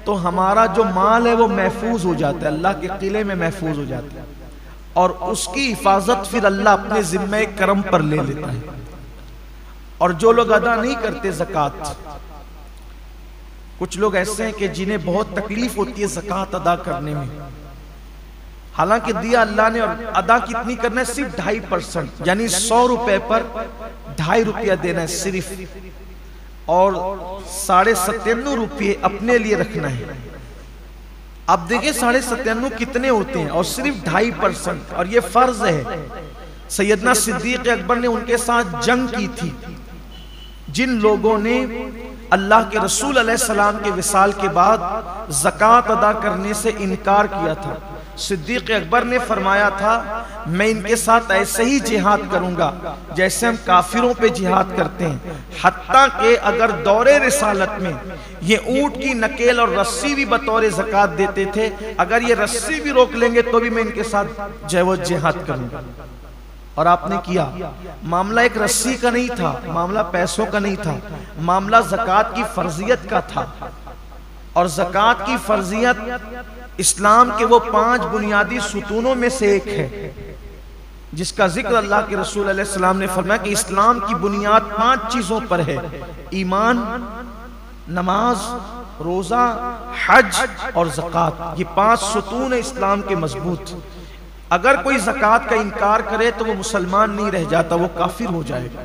तो हमारा जो माल है वो महफूज हो जाता है, अल्लाह के किले में महफूज हो जाता है, और उसकी हिफाजत फिर अल्लाह अपने जिम्मे करम पर ले लेता है। और जो लोग अदा नहीं करते ज़कात, कुछ लोग ऐसे हैं कि जिन्हें बहुत तकलीफ होती है ज़कात अदा करने में, हालांकि दिया अल्लाह ने, और अदा कितनी करना है, सिर्फ 2.5%, यानी 100 रुपए पर 2.5 रुपया देना है सिर्फ, और 97.5 रुपये अपने लिए रखना है। अब देखिए 97.5 कितने होते हैं, और सिर्फ 2.5%, और ये फर्ज है। सैयदना सिद्दीक अकबर ने उनके साथ जंग की थी जिन लोगों ने अल्लाह के रसूल अलैहिस्सलाम के विसाल के बाद ज़कात अदा करने से इनकार किया था। सिद्दीक अकबर ने फरमाया था, मैं इनके साथ ऐसे ही जिहाद करूंगा जैसे हम काफिरों पे जिहाद करते हैं, हत्ता के अगर दौरे रिसालत में ये ऊंट की नकेल और रस्सी भी बतौर ज़कात देते थे, अगर ये रस्सी भी रोक लेंगे तो भी मैं इनके साथ जय जिहाद करूंगा। और आपने किया। मामला एक रस्सी का नहीं था, मामला पैसों का नहीं था, मामला ज़कात की फर्जियत का था। और ज़कात की फर्जियत इस्लाम के वो 5 बुनियादी सुतूनों में से एक है, जिसका जिक्र अल्लाह के रसूल अलैहि सलाम ने फरमाया कि इस्लाम की बुनियाद 5 चीजों पर है, ईमान, नमाज, रोजा, हज और ज़कात। ये 5 सुतून है इस्लाम के मजबूत। अगर कोई ज़कात का इनकार करे तो वो मुसलमान नहीं रह जाता, वो काफिर हो जाएगा।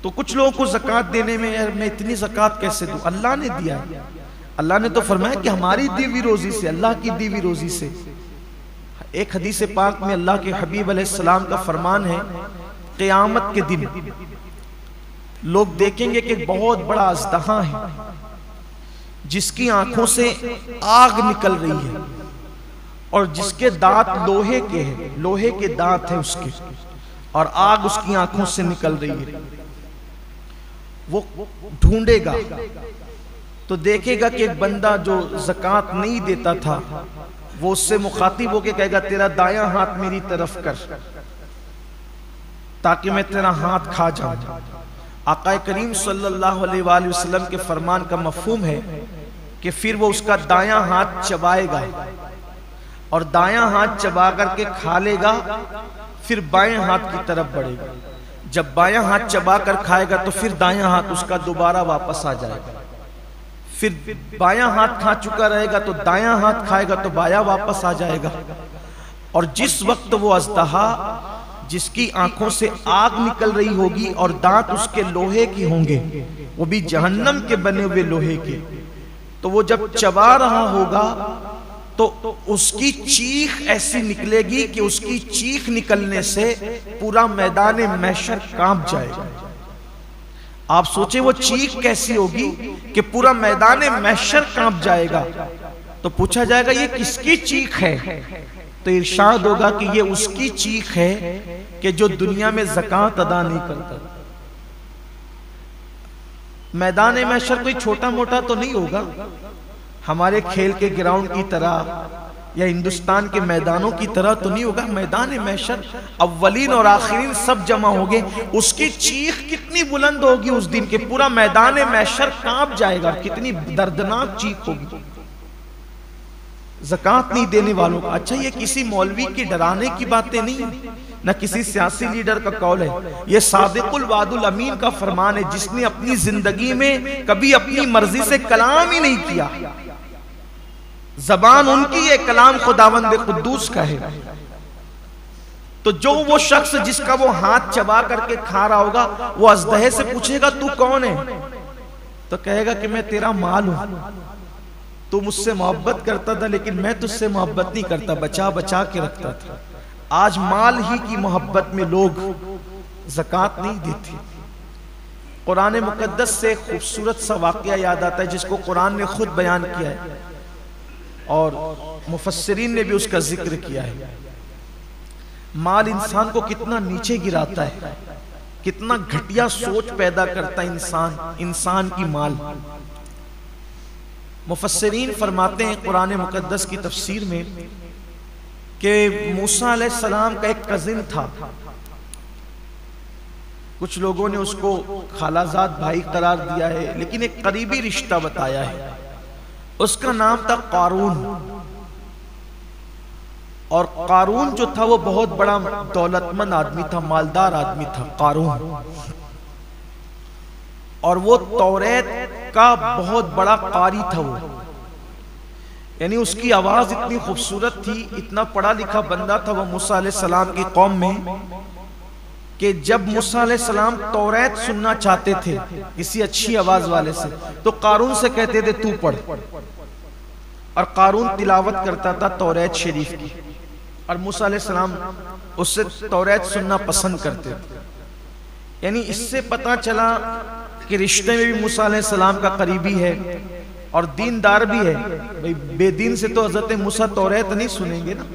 तो कुछ लोगों को ज़कात देने में, यार मैं इतनी ज़कात कैसे दूं, अल्लाह ने दिया है। अल्लाह ने तो फरमाया कि हमारी दी हुई रोजी से, अल्लाह की दी हुई रोजी से। एक हदीस पाक में अल्लाह के हबीब अलैहिस्सलाम का फरमान है, क़यामत के दिन लोग देखेंगे कि बहुत बड़ा अज़दहा है जिसकी आंखों से आग निकल रही है और जिसके दांत लोहे के हैं, लोहे के दांत हैं उसके, और आग उसकी आंखों से निकल रही है। वो ढूंढेगा तो देखेगा कि एक बंदा जो ज़कात नहीं देता था, वो उससे मुखातिब होकर कहेगा, तेरा दायां हाथ मेरी तरफ कर ताकि मैं तेरा हाथ खा जाऊं। आका करीम सल्लल्लाहु अलैहि वसल्लम के फरमान का मफहूम है कि फिर वो उसका दायां हाथ चबाएगा और दायां हाथ चबा करके खा लेगा, फिर बाएं हाथ की तरफ बढ़ेगा। जब बायां हाथ चबा कर खाएगा तो फिर दायां हाथ उसका दोबारा वापस आ जाएगा। फिर बायां हाथ खा चुका रहेगा तो दायां हाथ खाएगा तो बायां वापस आ जाएगा। और जिस वक्त वो अज़दहा जिसकी आंखों से आग निकल रही होगी और दांत उसके लोहे के होंगे, वो भी जहन्नम के बने हुए लोहे के, तो वो जब चबा रहा होगा तो उसकी चीख ऐसी निकलेगी कि उसकी चीख निकलने से पूरा मैदान महशर कांप जाएगा। आप सोचे वो चीख कैसी होगी कि पूरा मैदान महशर कांप जाएगा। तो पूछा जाएगा ये किसकी चीख है, तो इरशाद होगा कि ये उसकी चीख है कि जो दुनिया में ज़कात अदा नहीं करता। मैदान महशर कोई छोटा मोटा तो नहीं होगा, हमारे खेल के ग्राउंड की तरह या हिंदुस्तान के मैदानों की तरह तो नहीं होगा। मैदान महशर अव्वलीन और आखिरीन सब जमा होंगे, उसकी चीख कितनी बुलंद होगी उस दिन के पूरा मैदान महशर कांप जाएगा। कितनी दर्दनाक चीख होगी ज़कात नहीं देने वालों का। अच्छा, ये किसी मौलवी की डराने की बातें नहीं, न किसी सियासी लीडर का कौल है, ये सादिकुल वादुल अमीन का फरमान है, जिसने अपनी जिंदगी में कभी अपनी मर्जी से कलाम ही नहीं किया। जबान उनकी है, कलाम खुदावंद कुद्दूस का है। तो जो वो शख्स जिसका वो हाथ चबा करके खा रहा होगा, वो अज़दहे से पूछेगा तू कौन है, तो कहेगा कि मैं तेरा माल हूं, तू मुझसे मोहब्बत करता था लेकिन मैं तुझसे मोहब्बत नहीं करता, बचा बचा के रखता था। आज माल ही की मोहब्बत में लोग ज़कात नहीं देते। कुरान मुकद्दस से खूबसूरत सा वाक़या याद आता है जिसको कुरान ने खुद बयान किया है और मुफस्सिरीन ने भी उसका जिक्र किया है। माल इंसान को कितना नीचे गिराता है, कितना घटिया सोच पैदा करता है इंसान की माल। मुफस्सिरीन फरमाते हैं कुरान मुकद्दस की तफसीर में कि मूसा अलैहिस्सलाम का एक कजिन था, कुछ लोगों ने उसको खालाजाद भाई करार दिया है, लेकिन एक करीबी रिश्ता बताया है। उसका नाम था कारून। और कारून जो था वो बहुत बड़ा दौलतमंद आदमी था, मालदार आदमी था कारून। और वो तौरेत का बहुत बड़ा कारी था वो, यानी उसकी आवाज इतनी खूबसूरत थी, इतना पढ़ा लिखा बंदा था वो मूसा अलैहिस्सलाम की कौम में, कि जब मूसा अलैहिस्सलाम तौरेत सुनना चाहते थे किसी अच्छी आवाज वाले से, तो कारून से कहते थे तू पढ़। और कारून तिलावत करता था तौरेत शरीफ की, और मूसा अलैहिस्सलाम उससे तौरेत सुनना पसंद करते थे। यानी इससे पता चला कि रिश्ते में भी मूसा अलैहिस्सलाम का करीबी है और दीनदार भी है। भाई बेदीन से तो हजरत मूसा तौरेत नहीं सुनेंगे ना,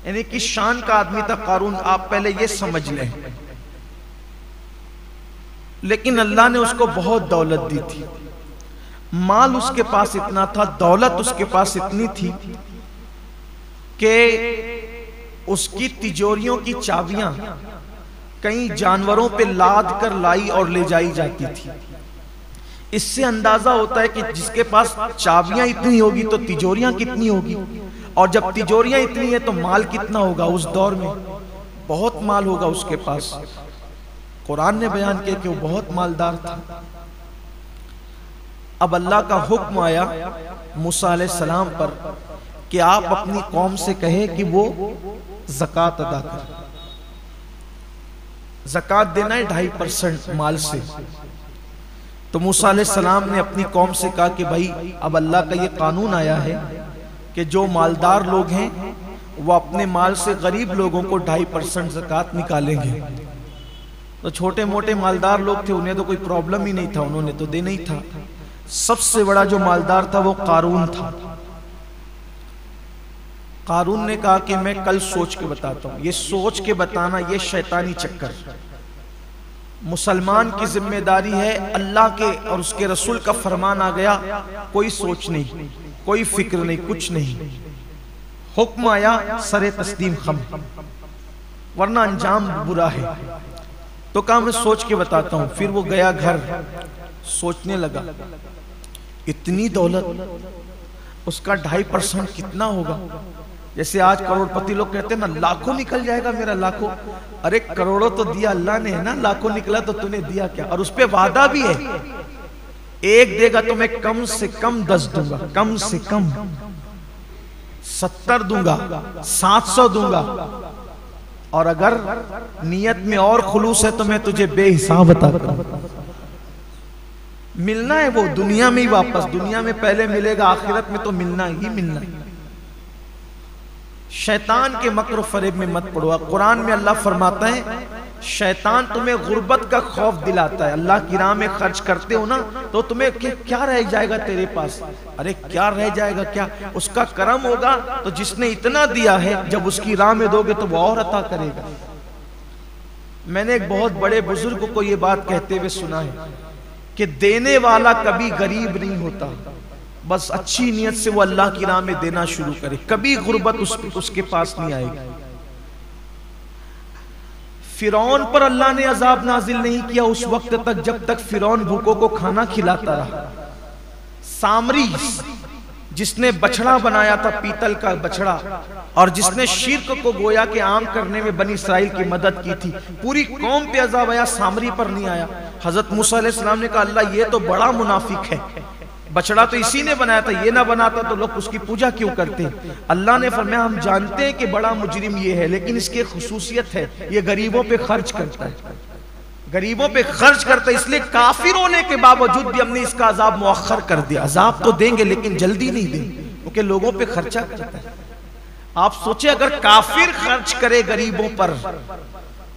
यानी कि शान का आदमी था कारून, आप पहले ये समझ लें। लेकिन अल्लाह ने उसको बहुत दौलत दी थी, माल उसके पास इतना था, दौलत उसके पास इतनी थी कि उसकी तिजोरियों की चाबियां कई जानवरों पे लाद कर लाई और ले जाई जाती थी। इससे अंदाजा होता है कि जिसके पास चाबियां इतनी होगी तो तिजोरियां कितनी होगी, और जब तिजोरियां इतनी है तो माल कितना होगा। उस दौर में बहुत माल होगा उसके पास। कुरान ने बयान किया कि वो बहुत मालदार था। अब अल्लाह का हुक्म आया मूसा अलैहिस्सलाम पर कि आप अपनी कौम से कहे कि वो ज़कात अदा करे। ज़कात देना है 2.5% माल से। तो मूसा अलैहिस्सलाम ने अपनी कौम से कहा कि भाई अब अल्लाह का ये कानून आया है कि जो मालदार लोग हैं वो अपने माल से गरीब लोगों को 2.5% ज़कात निकालेंगे। तो छोटे मोटे मालदार लोग थे, उन्हें तो कोई प्रॉब्लम ही नहीं था, उन्होंने तो देना ही था। सबसे बड़ा जो मालदार था वो कारून था। कारून ने कहा कि मैं कल सोच के बताता हूं। ये सोच के बताना ये शैतानी चक्कर, मुसलमान की जिम्मेदारी है। अल्लाह के और उसके रसूल का फरमान आ गया, कोई सोच नहीं, कोई फिक्र नहीं, कुछ नहीं। हुक्म आया सरे तस्लीम खम, वरना अंजाम बुरा है। तो कहा मैं सोच के बताता हूं। फिर वो गया घर, सोचने लगा इतनी दौलत, उसका 2.5% कितना होगा। जैसे आज करोड़पति लोग कहते हैं ना लाखों निकल जाएगा मेरा, लाखों। अरे करोड़ों तो दिया अल्लाह ने है ना, लाखों निकला तो तूने दिया क्या। और उस पे वादा भी है, एक देगा तो मैं कम से कम 10 दूंगा, कम से कम 70 दूंगा, 700 दूंगा, और अगर नियत में और खुलूस है तो मैं तुझे बेहिसाब अता करूंगा। मिलना है वो दुनिया में ही वापस, दुनिया में पहले मिलेगा, आखिरत में तो मिलना ही मिलना है। शैतान के मक्र फरेब में मत पड़ो। कुरान में अल्लाह फरमाता है शैतान तुम्हें गुर्बत का खौफ दिलाता है। अल्लाह की राह में खर्च करते हो ना तो तुम्हें क्या रह जाएगा तेरे पास। अरे क्या रह जाएगा, क्या उसका करम होगा तो जिसने इतना दिया है जब उसकी राह में दोगे तो वो और अता करेगा। मैंने एक बहुत बड़े बुजुर्ग को ये बात कहते हुए सुना है कि देने वाला कभी गरीब नहीं होता, बस अच्छी नियत से वो अल्लाह की राह में देना शुरू करे, कभी गुर्बत उसके पास नहीं आएगी। फिरौन पर अल्लाह ने अजाब नाजिल नहीं किया उस वक्त तक जब तक फिरौन भूखों को खाना खिलाता रहा। सामरी जिसने बछड़ा बनाया था, पीतल का बछड़ा, और जिसने शिर्क को गोया के आम करने में बनी इस्राइल की मदद की थी, पूरी कौम पे अजाब आया, सामरी पर नहीं आया। हजरत मूसा अलैहिस्सलाम ने कहा अल्लाह ये तो बड़ा मुनाफिक है, बछड़ा तो इसी ने बनाया था, ये ना बनाता तो लोग उसकी पूजा क्यों करते। अल्लाह ने फरमाया हम जानते हैं कि बड़ा मुजरिम ये है, लेकिन इसकी खुसूसियत है ये गरीबों पे खर्च करता है, गरीबों पे खर्च करता है, इसलिए काफिर होने के बावजूद भी हमने इसका अजाब मुअख्खर कर दिया। अजाब तो देंगे लेकिन जल्दी नहीं देंगे, क्योंकि लोगों पे खर्चा करता है। आप सोचे अगर काफिर खर्च करे गरीबों पर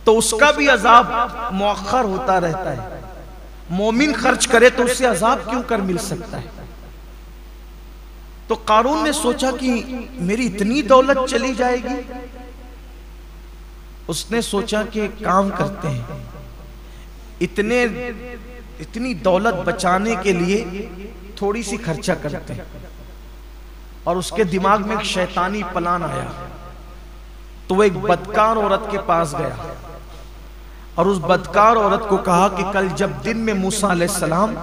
तो उसका भी अजाब मुअख्खर होता रहता है, मोमिन खर्च करे तो उससे अजाब क्यों कर मिल सकता है। तो कारून ने सोचा कि मेरी इतनी दौलत चली जाएगी। उसने सोचा कि काम करते हैं, इतनी दौलत बचाने के लिए थोड़ी सी खर्चा करते हैं। और उसके दिमाग में एक शैतानी प्लान आया, तो वो एक बदकार औरत के पास गया और उस बदकार औरत को कहा कि कल जब दिन में मूसा अलैहिस्सलाम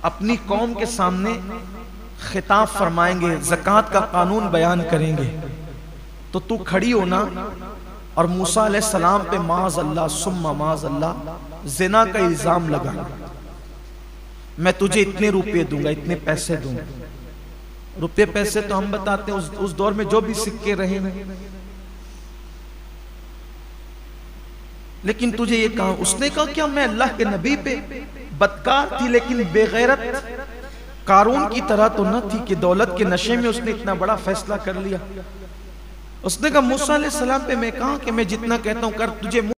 अपनी कौम के सामने खिताब फरमाएंगे, ज़कात का कानून बयान करेंगे, तो तू खड़ी हो ना और मूसा अलैहिस्सलाम पे माज़ अल्लाह सुम्मा माज़ अल्लाह ज़िना का इल्ज़ाम लगा, मैं तुझे इतने रुपए दूंगा, इतने पैसे दूंगा। रुपए पैसे तो हम बताते हैं उस दौर में जो भी सिक्के रहे हैं, लेकिन तुझे ये कहा, उसने कहा क्या मैं अल्लाह के नबी पे बदकार थी लेकिन बेगैरत कारून की तरह तो न थी कि दौलत के नशे में उसने इतना बड़ा फैसला कर लिया। उसने कहा मूसा अलैहिस्सलाम पे मैं कहा कि मैं जितना कहता हूं कर, तुझे